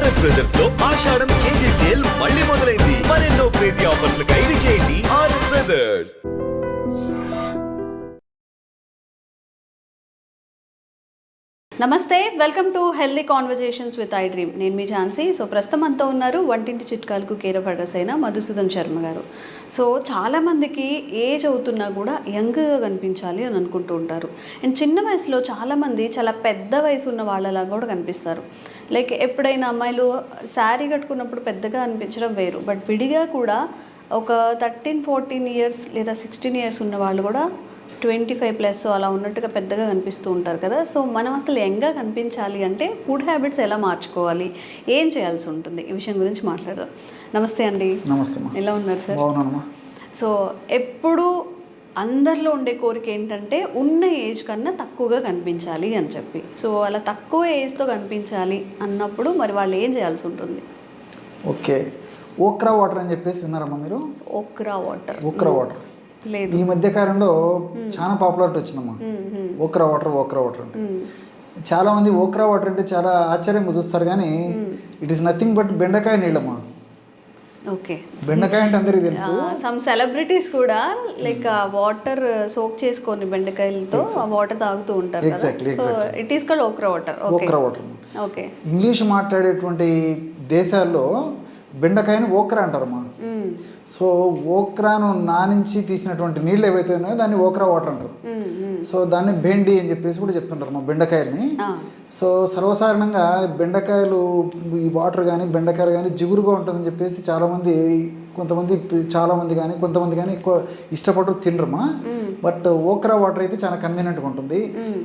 RS brothers లో ఆషాఢం KG sale మళ్ళీ మొదలైంది. మరెన్నో క్రేజీ ఆఫర్స్ ఖైదీ చేయండి ఆర్ఎస్ బ్రదర్స్. నమస్తే, welcome to healthy conversations with I dream. నేను మీ ఝాన్సీ. సో ప్రస్తుతం అంతా ఉన్నారు వంటింటి చిట్కాలకు కేర్ ఆఫ్ అడ్రస్ అయిన మధుసూదన్ శర్మ గారు. సో చాలామందికి ఏజ్ అవుతున్నా కూడా యంగ్గా కనిపించాలి అని అనుకుంటూ ఉంటారు. అండ్ చిన్న వయసులో చాలామంది చాలా పెద్ద వయసు ఉన్న వాళ్ళలాగా కూడా కనిపిస్తారు. లైక్ ఎప్పుడైనా అమ్మాయిలు శారీ కట్టుకున్నప్పుడు పెద్దగా అనిపించడం వేరు, బట్ విడిగా కూడా ఒక 13-14 ఇయర్స్ లేదా 16 ఇయర్స్ ఉన్న వాళ్ళు కూడా 25+ అలా ఉన్నట్టుగా పెద్దగా కనిపిస్తూ ఉంటారు కదా. సో మనం అసలు యంగ్గా కనిపించాలి అంటే ఫుడ్ హ్యాబిట్స్ ఎలా మార్చుకోవాలి, ఏం చేయాల్సి ఉంటుంది, ఈ విషయం గురించి మాట్లాడదాం. నమస్తే అండి. నమస్తే. ఎలా ఉన్నారు సార్? బాగున్నానమ్మా. సో ఎప్పుడు అందరిలో ఉండే కోరిక ఏంటంటే ఉన్న ఏజ్ కన్నా తక్కువగా కనిపించాలి అని చెప్పి. సో అలా తక్కువ ఏజ్తో కనిపించాలి అన్నప్పుడు మరి వాళ్ళు ఏం చేయాల్సి ఉంటుంది? ఓకే, ఓక్రా వాటర్ అని చెప్పేసి విన్నారమ్మా మీరు? ఓక్రా వాటర్ ఈ మధ్య కాలంలో చాలా పాపులారిటీ వచ్చిందమ్మా. ఓక్రా వాటర్ అంటే చాలా మంది ఓక్రా వాటర్ అంటే చాలా ఆశ్చర్యంగా చూస్తారు, కానీ ఇట్ ఈస్ నథింగ్ బట్ బెండకాయ నీళ్ళమ్మా. ఓకే, బెండకాయ అంటే అందరికీ తెలుసు. సమ్ సెలబ్రిటీస్ కూడా లైక్ వాటర్ సోక్ చేసుకొని బెండకాయలతో ఆ వాటర్ తాగుతూ ఉంటారు. Exactly. It is called okra water. Okay, English మాట్లాడేటువంటి దేశాల్లో బెండకాయని ఓక్రా అంటారమ్మా. సో ఓక్రాను నానించి తీసినటువంటి నీళ్ళు ఏవైతే ఉన్నాయో దాన్ని ఓక్రా వాటర్ అంటారు. సో దాన్ని భేండి అని చెప్పేసి కూడా చెప్తుంటారు మా బెండకాయల్ని. సో సర్వసాధారణంగా బెండకాయలు ఈ వాటర్ కానీ బెండకాయలు కానీ జిగురుగా ఉంటుందని చెప్పేసి చాలామంది కానీ ఎక్కువ ఇష్టపడరు, తినరమ్మా. బట్ ఓక్రా వాటర్ అయితే చాలా కన్వీనియంట్గా ఉంటుంది,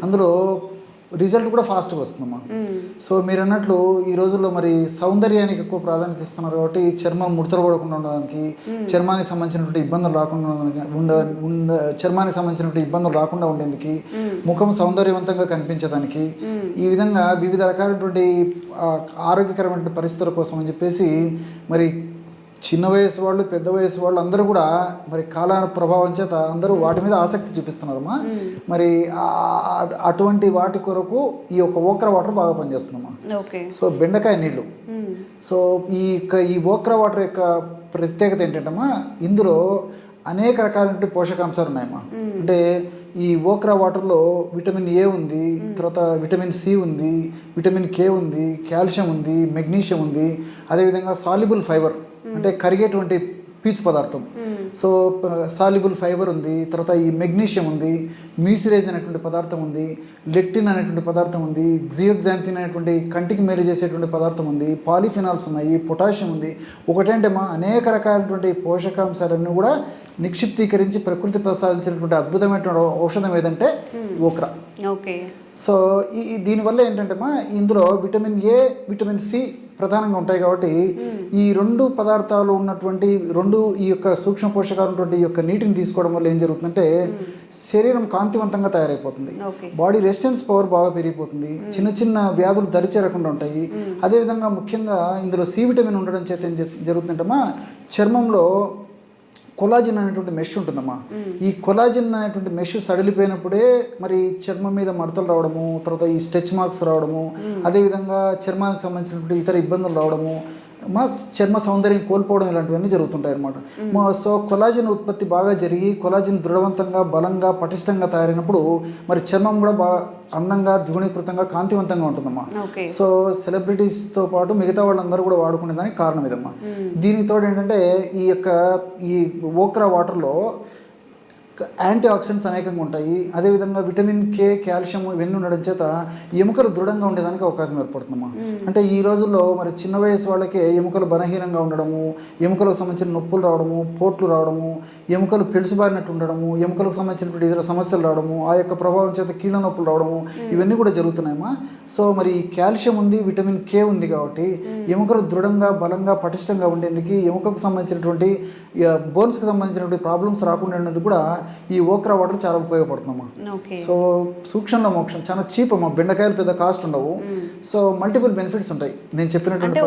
అందులో రిజల్ట్ కూడా ఫాస్ట్గా వస్తుందమ్మా. సో మీరు అన్నట్లు ఈ రోజుల్లో మరి సౌందర్యానికి ఎక్కువ ప్రాధాన్యత ఇస్తున్నారు కాబట్టి చర్మం ముడతలు పడకుండా ఉండడానికి, చర్మానికి సంబంధించినటువంటి ఇబ్బందులు రాకుండా ఉండేందుకు, ముఖం సౌందర్యవంతంగా కనిపించడానికి, ఈ విధంగా వివిధ రకాలైనటువంటి ఆరోగ్యకరమైన పరిస్థితుల కోసం అని చెప్పేసి మరి చిన్న వయసు వాళ్ళు పెద్ద వయసు వాళ్ళు అందరూ కూడా మరి కాల ప్రభావం చేత అందరూ వాటి మీద ఆసక్తి చూపిస్తున్నారమ్మా. మరి అటువంటి వాటి కొరకు ఈ యొక్క ఓక్రా వాటర్ బాగా పనిచేస్తుందమ్మా. సో బెండకాయ నీళ్ళు. సో ఈ ఓక్రా వాటర్ యొక్క ప్రత్యేకత ఏంటంటమ్మా, ఇందులో అనేక రకాలైన పోషకాంశాలు ఉన్నాయమ్మా. అంటే ఈ ఓక్రా వాటర్లో విటమిన్ ఏ ఉంది, తర్వాత విటమిన్ సి ఉంది, విటమిన్ కే ఉంది, కాల్షియం ఉంది, మెగ్నీషియం ఉంది, అదేవిధంగా సాల్యుబుల్ ఫైబర్ అంటే కరిగేటువంటి పీచు పదార్థం. సో సాల్యుబుల్ ఫైబర్ ఉంది, తర్వాత ఈ మెగ్నీషియం ఉంది, మ్యూసిరేజ్ అనేటువంటి పదార్థం ఉంది, లెక్టిన్ అనేటువంటి పదార్థం ఉంది, జియోగ్జాంతిన్ అనేటువంటి కంటికి మేలు చేసేటువంటి పదార్థం ఉంది, పాలిఫినాల్స్ ఉన్నాయి, పొటాషియం ఉంది. ఒకటంటే అనేక రకాలైనటువంటి పోషకాంశాలన్నీ కూడా నిక్షిప్తీకరించి ప్రకృతి ప్రసాదించినటువంటి అద్భుతమైనటువంటి ఔషధం ఏదంటే ఓక్రా. ఓకే. సో దీనివల్ల ఏంటంటే ఇందులో విటమిన్ ఏ, విటమిన్ సి ప్రధానంగా ఉంటాయి కాబట్టి ఈ రెండు పదార్థాలు ఉన్నటువంటి ఈ యొక్క సూక్ష్మ పోషకాలు ఉన్నటువంటి ఈ యొక్క నీటిని తీసుకోవడం వల్ల ఏం జరుగుతుందంటే శరీరం కాంతివంతంగా తయారైపోతుంది, బాడీ రెసిస్టెన్స్ పవర్ బాగా పెరిగిపోతుంది, చిన్న చిన్న వ్యాధులు దరిచేరకుండా ఉంటాయి. అదేవిధంగా ముఖ్యంగా ఇందులో సి విటమిన్ ఉండడం చేత ఏం జరుగుతుందంటే చర్మంలో కొలాజిన్ అనేటువంటి మెష్ ఉంటుందమ్మా. ఈ కొలాజిన్ అనేటువంటి మెష్ సడిలిపోయినప్పుడే మరి చర్మం మీద మడతలు రావడము, తర్వాత ఈ స్ట్రెచ్ మార్క్స్ రావడము, అదేవిధంగా చర్మానికి సంబంధించినటువంటి ఇతర ఇబ్బందులు రావడము, చర్మ సౌందర్యం కోల్పోవడం ఇలాంటివన్నీ జరుగుతుంటాయి అన్నమాట. సో కొలాజిన్ ఉత్పత్తి బాగా జరిగి కొలాజిన్ దృఢవంతంగా, బలంగా, పటిష్టంగా తయారైనప్పుడు మరి చర్మం కూడా బాగా అందంగా, ద్విగుణీకృతంగా, కాంతివంతంగా ఉంటుందమ్మా. సో సెలబ్రిటీస్తో పాటు మిగతా వాళ్ళందరూ కూడా వాడుకునే దానికి కారణం ఇదమ్మా. దీనితో ఏంటంటే ఈ ఓక్రా వాటర్లో యాంటీ ఆక్సిడెంట్స్ అనేకంగా ఉంటాయి. అదేవిధంగా విటమిన్ కే, కాల్షియం ఇవన్నీ ఉండడం చేత ఎముకలు దృఢంగా ఉండేదానికి అవకాశం ఏర్పడుతుందమ్మా. అంటే ఈ రోజుల్లో మరి చిన్న వయసు వాళ్ళకే ఎముకలు బలహీనంగా ఉండడము, ఎముకలకు సంబంధించిన నొప్పులు రావడము, పోట్లు రావడము, ఎముకలు పెలుసుబారినట్టు ఉండడము, ఎముకలకు సంబంధించినటువంటి ఇతర సమస్యలు రావడము, ఆ యొక్క ప్రభావం చేత కీళ్ళ నొప్పులు రావడము, ఇవన్నీ కూడా జరుగుతున్నాయమ్మా. సో మరి కాల్షియం ఉంది, విటమిన్ కే ఉంది కాబట్టి ఎముకలు దృఢంగా, బలంగా, పటిష్టంగా ఉండేందుకు, ఎముకకు సంబంధించినటువంటి బోన్స్కి సంబంధించినటువంటి ప్రాబ్లమ్స్ రాకుండా ఉండేందుకు కూడా ఈ ఓక్రా వాటర్ చాలా ఉపయోగపడుతుందమ్మా. సో సూక్ష్మంలో మోక్షం, చాలా చీప్ అమ్మా. బెండకాయలు పెద్ద కాస్ట్ ఉండవు. సో మల్టిపుల్ బెనిఫిట్స్ ఉంటాయి నేను చెప్పినటువంటి.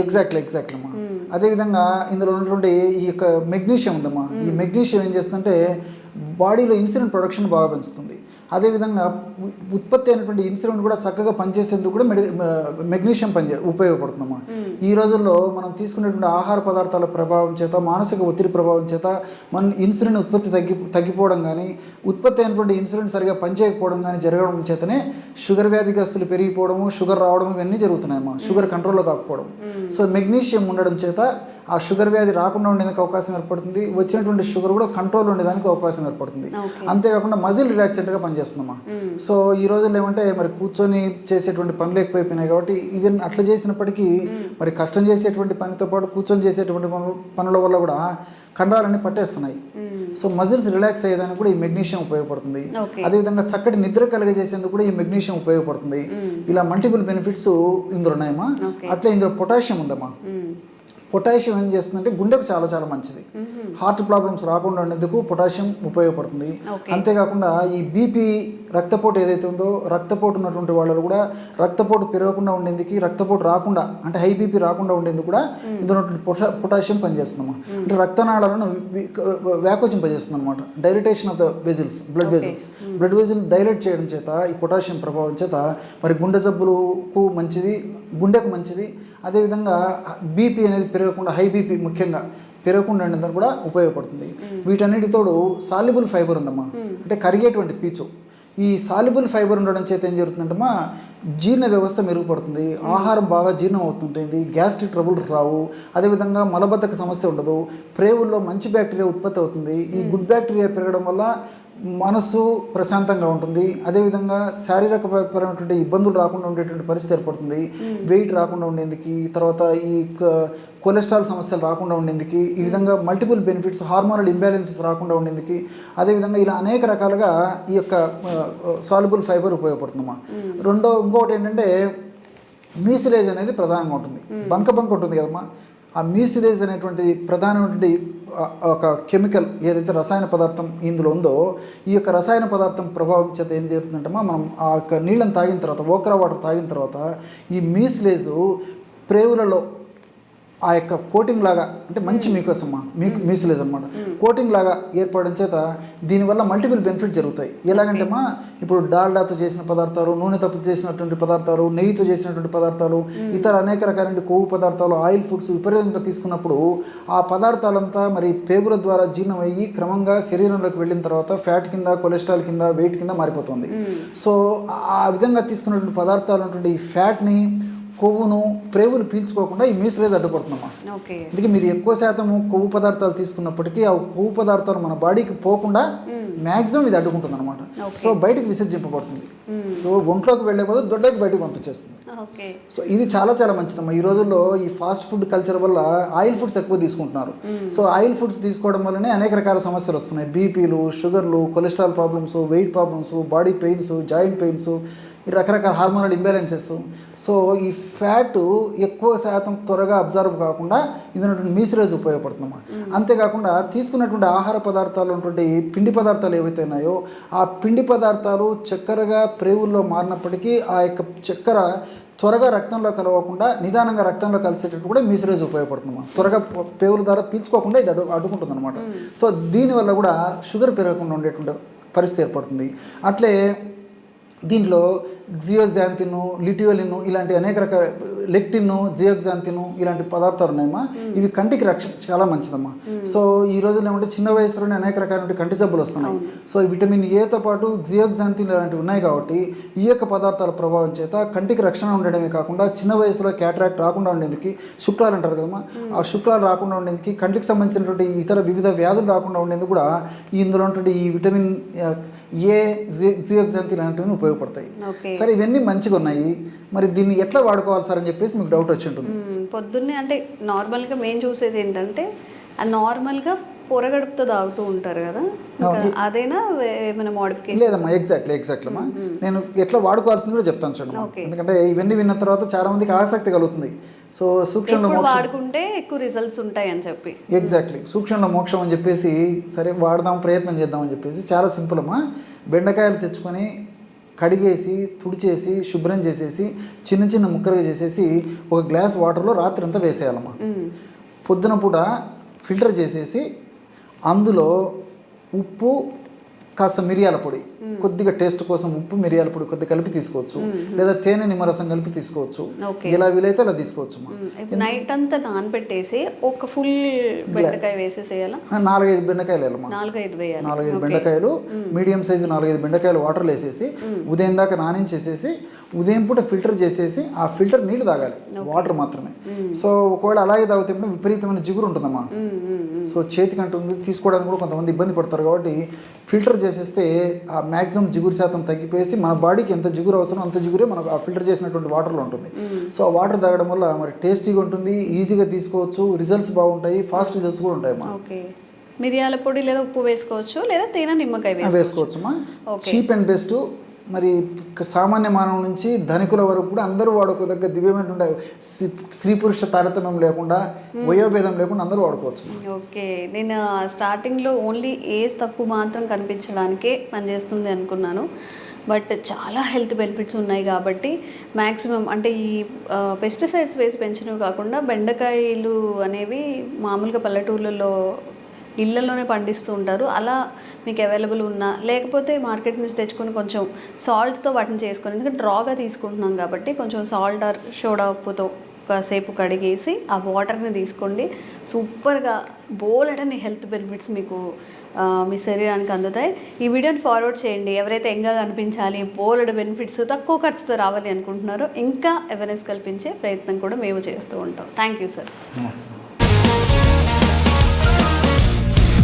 ఎగ్జాక్ట్లీ అమ్మా. అదేవిధంగా ఇందులో ఉన్నటువంటి ఈ యొక్క మెగ్నీషియం ఉందమ్మా. ఈ మెగ్నీషియం ఏం చేస్తుందంటే బాడీలో ఇన్సులిన్ ప్రొడక్షన్ బాగా పెంచుతుంది. అదేవిధంగా ఉత్పత్తి అయినటువంటి ఇన్సులిన్ కూడా చక్కగా పనిచేసేందుకు కూడా మెగ్నీషియం ఉపయోగపడుతుందమ్మా. ఈ రోజుల్లో మనం తీసుకునేటువంటి ఆహార పదార్థాల ప్రభావం చేత, మానసిక ఒత్తిడి ప్రభావం చేత మన ఇన్సులిన్ ఉత్పత్తి తగ్గిపోవడం కానీ, ఉత్పత్తి అయినటువంటి ఇన్సులిన్ సరిగా పనిచేయకపోవడం కానీ జరగడం చేతనే షుగర్ వ్యాధిగ్రస్తులు పెరిగిపోవడము, షుగర్ రావడం ఇవన్నీ జరుగుతున్నాయమ్మా. షుగర్ కంట్రోల్లో కాకపోవడం. సో మెగ్నీషియం ఉండడం చేత ఆ షుగర్ వ్యాధి రాకుండా ఉండేందుకు అవకాశం ఏర్పడుతుంది. వచ్చినటువంటి షుగర్ కూడా కంట్రోల్ ఉండేదానికి అవకాశం ఏర్పడుతుంది. అంతేకాకుండా మజిల్ రిలాక్సెంట్గా పనిచేస్తుందమ్మా. సో ఈ రోజుల్లో ఏమంటే మరి కూర్చొని చేసేటువంటి పనులు ఎక్కువైపోయినాయి కాబట్టి ఈవెన్ అట్లా చేసినప్పటికీ మరి కష్టం చేసేటువంటి పనితో పాటు కూర్చొని చేసేటువంటి పనుల వల్ల కూడా కండరాలన్నీ పట్టేస్తున్నాయి. సో మజిల్స్ రిలాక్స్ అయ్యేదానికి కూడా ఈ మెగ్నీషియం ఉపయోగపడుతుంది. అదేవిధంగా చక్కటి నిద్ర కలిగజేసేందుకు కూడా ఈ మెగ్నీషియం ఉపయోగపడుతుంది. ఇలా మల్టిపుల్ బెనిఫిట్స్ ఇందులో ఉన్నాయమ్మా. అట్లా ఇందులో పొటాషియం ఉందమ్మా. పొటాషియం ఏం చేస్తుందంటే గుండెకు చాలా చాలా మంచిది. హార్ట్ ప్రాబ్లమ్స్ రాకుండా ఉండేందుకు పొటాషియం ఉపయోగపడుతుంది. అంతేకాకుండా ఈ బీపీ రక్తపోటు ఏదైతే ఉందో, రక్తపోటు ఉన్నటువంటి వాళ్ళు కూడా రక్తపోటు పెరగకుండా ఉండేందుకు, రక్తపోటు రాకుండా అంటే హై బీపీ రాకుండా ఉండేందుకు కూడా ఇందులో పొటాషియం పనిచేస్తుందన్నమాట. అంటే రక్తనాళాలను వ్యాకోచింపజేస్తుంది అనమాట. Dilatation of the vessels, blood వెజిల్ daylight చేయడం చేత ఈ పొటాషియం ప్రభావం చేత మరి గుండె జబ్బులకు మంచిది, గుండెకు మంచిది. అదేవిధంగా బీపీ అనేది పెరగకుండా, హై బీపీ ముఖ్యంగా పెరగకుండా ఉండేందుకు కూడా ఉపయోగపడుతుంది. వీటన్నిటితోడు సాల్యుబుల్ ఫైబర్ ఉందమ్మా. అంటే కరిగేటువంటి పీచు. ఈ సాల్యుబుల్ ఫైబర్ ఉండడం చేత ఏం జరుగుతుందంటమ్మా, జీర్ణ వ్యవస్థ మెరుగుపడుతుంది, ఆహారం బాగా జీర్ణం అవుతుంటుంది, గ్యాస్ట్రిక్ ట్రబుల్ రావు, అదేవిధంగా మలబద్ధక సమస్య ఉండదు, ప్రేవుల్లో మంచి బ్యాక్టీరియా ఉత్పత్తి అవుతుంది. ఈ గుడ్ బ్యాక్టీరియా పెరగడం వల్ల మనసు ప్రశాంతంగా ఉంటుంది. అదేవిధంగా శారీరకపరమైనటువంటి ఇబ్బందులు రాకుండా ఉండేటువంటి పరిస్థితి ఏర్పడుతుంది. వెయిట్ రాకుండా ఉండేందుకు, తర్వాత ఈ కొలెస్ట్రాల్ సమస్యలు రాకుండా ఉండేందుకు, ఈ విధంగా మల్టిపుల్ బెనిఫిట్స్, హార్మోనల్ ఇంబ్యాలెన్సెస్ రాకుండా ఉండేందుకు, అదేవిధంగా ఇలా అనేక రకాలుగా ఈ యొక్క సాల్యుబుల్ ఫైబర్ ఉపయోగపడుతుందమ్మా. ఇంకొకటి ఏంటంటే మ్యూసిలేజ్ అనేది ప్రధానంగా ఉంటుంది. బంక ఉంటుంది కదమ్మా. ఆ మ్యూసిలేజ్ అనేటువంటి ప్రధానమైనటువంటి ఒక కెమికల్ ఏదైతే రసాయన పదార్థం ఇందులో ఉందో, ఈ యొక్క రసాయన పదార్థం ప్రభావం చేత ఏం జరుగుతుందంటమ్మా, మనం ఆ యొక్క నీళ్ళని తాగిన తర్వాత, ఓక్రా వాటర్ తాగిన తర్వాత ఈ మ్యూసిలేజ్ ప్రేవులలో ఆ యొక్క కోటింగ్ లాగా, అంటే మంచి మీకోసం మ్యూసిలేజ్ అనమాట, కోటింగ్ లాగా ఏర్పడడం చేత దీనివల్ల మల్టిపుల్ బెనిఫిట్స్ జరుగుతాయి. ఎలాగంటేమా, ఇప్పుడు డాల్డాతో చేసిన పదార్థాలు, నూనెతో చేసినటువంటి పదార్థాలు, నెయ్యితో చేసినటువంటి పదార్థాలు, ఇతర అనేక రకాలైన కొవ్వు పదార్థాలు, ఆయిల్ ఫుడ్స్ విపరీతంగా తీసుకున్నప్పుడు ఆ పదార్థాలంతా మరి పేగుల ద్వారా జీర్ణం అయ్యి క్రమంగా శరీరంలోకి వెళ్ళిన తర్వాత ఫ్యాట్ కింద, కొలెస్ట్రాల్ కింద, వెయిట్ కింద మారిపోతుంది. సో ఆ విధంగా తీసుకున్నటువంటి పదార్థాలు ఉన్నటువంటి ఈ ఫ్యాట్ని, కొవ్వును ప్రేవులు పీల్చుకోకుండా ఈ మ్యూసిలేజ్ అడ్డుపడుతుందమ్మా. అందుకే మీరు ఎక్కువ శాతం కొవ్వు పదార్థాలు తీసుకున్నప్పటికీ ఆ కొవ్వు పదార్థాలు మన బాడీకి పోకుండా మ్యాక్సిమం ఇది అడ్డుకుంటుంది అనమాట. సో బయటకు విసర్జింపబడుతుంది. సో ఒంట్లోకి వెళ్ళే బదులు దొడ్డకి బయటకు పంపించేస్తుంది. సో ఇది చాలా చాలా మంచిదమ్మా. ఈ రోజుల్లో ఈ ఫాస్ట్ ఫుడ్ కల్చర్ వల్ల ఆయిల్ ఫుడ్స్ ఎక్కువ తీసుకుంటున్నారు. సో ఆయిల్ ఫుడ్స్ తీసుకోవడం వల్లనే అనేక రకాల సమస్యలు వస్తున్నాయి. బీపీలు, షుగర్లు, cholesterol problems, weight problems, body pains, joint pains, ఈ రకరకాల హార్మోనల్ ఇంబ్యాలెన్సెస్. సో ఈ ఫ్యాట్ ఎక్కువ శాతం త్వరగా అబ్జర్వ్ కాకుండా ఇందులో మ్యూసిలేజ్ ఉపయోగపడుతుందమ్మా. అంతేకాకుండా తీసుకున్నటువంటి ఆహార పదార్థాలు ఉన్నటువంటి పిండి పదార్థాలు ఏవైతే ఉన్నాయో ఆ పిండి పదార్థాలు చక్కెరగా ప్రేవుల్లో మారినప్పటికీ ఆ యొక్క చక్కెర త్వరగా రక్తంలో కలవకుండా నిదానంగా రక్తంలో కలిసేటట్టు కూడా మ్యూసిలేజ్ ఉపయోగపడుతుందమ్మా. త్వరగా పేవుల ద్వారా పీల్చుకోకుండా ఇది అడ్డుకుంటుంది అనమాట. సో దీనివల్ల కూడా షుగర్ పెరగకుండా ఉండేటువంటి పరిస్థితి ఏర్పడుతుంది. అట్లే దీంట్లో జియోగ్జాంతిన్, లిటియోలిన్ ఇలాంటి అనేక రకాల, లెక్టిన్, జియోగ్జాంతిన్ ఇలాంటి పదార్థాలు ఉన్నాయమ్మా. ఇవి కంటికి రక్షణ చాలా మంచిదమ్మా. సో ఈ రోజుల్లో ఏమంటే చిన్న వయసులోనే అనేక రకాల కంటి జబ్బులు వస్తున్నాయి. సో విటమిన్ ఏతో పాటు జియోగ్జాంతిన్ ఇలాంటివి ఉన్నాయి కాబట్టి ఈ యొక్క పదార్థాల ప్రభావం చేత కంటికి రక్షణ ఉండడమే కాకుండా చిన్న వయసులో క్యాటరాక్ట్ రాకుండా ఉండేందుకు, శుక్లాలు అంటారు కదమ్మా, ఆ శుక్లాలు రాకుండా ఉండేందుకు, కంటికి సంబంధించినటువంటి ఇతర వివిధ వ్యాధులు రాకుండా ఉండేందుకు కూడా ఇందులో ఉన్నటువంటి ఈ విటమిన్ ఏ, జియోగ్జాంతిన్ ఇలాంటివి ఉపయోగపడతాయి. సరే ఇవన్నీ మంచిగా ఉన్నాయి, మరి దీన్ని ఎట్లా వాడుకోవాలి సార్ అని చెప్పేసి మీకు డౌట్ వచ్చి ఉంటుంది. పొద్దున్నే అంటే నార్మల్గా మేము చూసేది ఏంటంటే నార్మల్గా పొరగడుపుతో తాగుతూ ఉంటారు కదా, అదేనా ఏమైనా మోడిఫికేషన్? లేదమ్మా, ఎగ్జాక్ట్లీ అమ్మా. నేను ఎట్లా వాడుకోవాల్సింది కూడా చెప్తాను చూడండి. ఎందుకంటే ఇవన్నీ విన్న తర్వాత చాలా మందికి ఆసక్తి కలుగుతుంది. సో సూక్ష్మంలో వాడుకుంటే ఎక్కువ రిజల్ట్స్ ఉంటాయి అని చెప్పి, ఎగ్జాక్ట్లీ సూక్ష్మంలో మోక్షం అని చెప్పేసి సరే వాడదాం, ప్రయత్నం చేద్దామని చెప్పేసి చాలా సింపుల్ అమ్మా. బెండకాయలు తెచ్చుకొని కడిగేసి, తుడిచేసి, శుభ్రం చేసేసి, చిన్న చిన్న ముక్కలుగా చేసేసి ఒక గ్లాస్ వాటర్లో రాత్రి అంతా వేసేయాలమ్మా. పొద్దున పూట ఫిల్టర్ చేసేసి అందులో ఉప్పు, కాస్త మిరియాల పొడి కొద్దిగా టేస్ట్ కోసం ఉప్పు మిరియాల పొడి కొద్దిగా కలిపి తీసుకోవచ్చు, లేదా తేనె నిమ్మరసం కలిపి తీసుకోవచ్చు. ఇలా వీలైతే అలా తీసుకోవచ్చు. నైట్ అంతా నానబెట్టేసి ఒక ఫుల్ బెండకాయ వేసేసేయాలా? 4-5 బెండకాయలు వేయాలమ్మా. 4-5 వేయాలి. 4-5 బెండకాయలు, మీడియం సైజు 4-5 బెండకాయలు వాటర్లో వేసేసి ఉదయం దాకా నానించేసేసి ఉదయం పూట ఫిల్టర్ చేసేసి ఆ ఫిల్టర్ నీళ్ళు తాగాలి, వాటర్ మాత్రమే. సో ఒకవేళ అలాగే తాగితే విపరీతమైన జిగురు ఉంటుందమ్మా. సో చేతికి అంటుంది, తీసుకోవడానికి కూడా కొంతమంది ఇబ్బంది పడతారు. కాబట్టి ఫిల్టర్ చేసేస్తే ఆ మ్యాక్సిమం జిగురు శాతం తగ్గిపోయేసి మన బాడీకి ఎంత జిగురు అవసరం అంత జిగురే మనకు ఆ ఫిల్టర్ చేసినటువంటి వాటర్లో ఉంటుంది. సో ఆ వాటర్ తాగడం వల్ల మరి టేస్టీగా ఉంటుంది, ఈజీగా తీసుకోవచ్చు, రిజల్ట్స్ బాగుంటాయి, ఫాస్ట్ రిజల్ట్స్ కూడా ఉంటాయి. ఓకే, మిరియాల పొడి లేదా ఉప్పు వేసుకోవచ్చు, లేదా తేనె నిమ్మకాయ వేసుకోవచ్చమ్మా. Cheap and best. మరి సామాన్య మానవ నుంచి ధనికుల వరకు కూడా అందరూ వాడుకోదగ్గ దివ్యమైన స్త్రీ పురుష తారతమ్యం లేకుండా, వయోభేదం లేకుండా అందరూ వాడుకోవచ్చు. ఓకే, నేను స్టార్టింగ్లో ఓన్లీ ఏజ్ తక్కువ మాత్రం కనిపించడానికే పనిచేస్తుంది అనుకున్నాను. బట్ చాలా హెల్త్ బెనిఫిట్స్ ఉన్నాయి కాబట్టి మ్యాక్సిమం అంటే ఈ పెస్టిసైడ్స్ వేసి పెంచినవి కాకుండా బెండకాయలు అనేవి మామూలుగా పల్లెటూర్లలో ఇళ్ళల్లోనే పండిస్తూ ఉంటారు. అలా మీకు అవైలబుల్ ఉన్నా, లేకపోతే మార్కెట్ నుంచి తెచ్చుకొని కొంచెం సాల్ట్తో వాటిని చేసుకొని, ఎందుకంటే డ్రాగా తీసుకుంటున్నాం కాబట్టి కొంచెం సాల్ట్ ఆర్ సోడా ఉప్పుతో కాసేపు కడిగేసి ఆ వాటర్ని తీసుకోండి. సూపర్గా బోలెడని హెల్త్ బెనిఫిట్స్ మీకు మీ శరీరానికి అందుతాయి. ఈ వీడియోని ఫార్వర్డ్ చేయండి. ఎవరైతే ఎంగా కనిపించాలి, బోలెడు బెనిఫిట్స్ తక్కువ ఖర్చుతో రావాలి అనుకుంటున్నారో ఇంకా అవేర్నెస్ కల్పించే ప్రయత్నం కూడా మేము చేస్తూ ఉంటాం. Thank you sir. నమస్తే.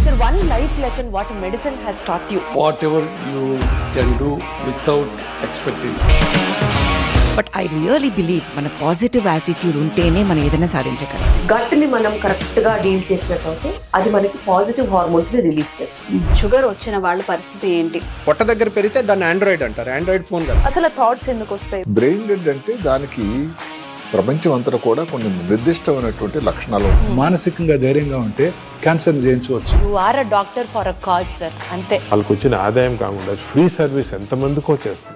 Sir, one life lesson what medicine has taught you. Whatever you can do without expecting. But I really believe మన పాజిటివ్ యాటిట్యూడ్ ఉంటేనే మనం ఏదైనా సాధించగలం. గట్ ని మనం కరెక్ట్ గా డీల్ చేసినట్లయితే అది మనకి పాజిటివ్ హార్మోన్స్ ని రిలీజ్ చేస్తుంది. షుగర్ వచ్చిన వాళ్ళ పరిస్థితి ఏంటి? పొట్ట దగ్గర పెరిగితే దాన్ని ఆండ్రాయిడ్ అంటారు, ఆండ్రాయిడ్ ఫోన్ కదా. అసలు థాట్స్ ఎందుకు వస్తాయి? బ్రెయిన్ డెడ్ అంటే దానికి ప్రపంచం అంతా కూడా కొన్ని నిర్దిష్టమైనటువంటి లక్షణాలు ఉంటాయి. మానసికంగా ధైర్యంగా ఉంటే క్యాన్సర్ జయించవచ్చు. You are a doctor for a cause sir, అంతే. వాళ్ళకి వచ్చిన ఆదాయం కాకుండా ఫ్రీ సర్వీస్ ఎంతమందికో చేస్తుంది.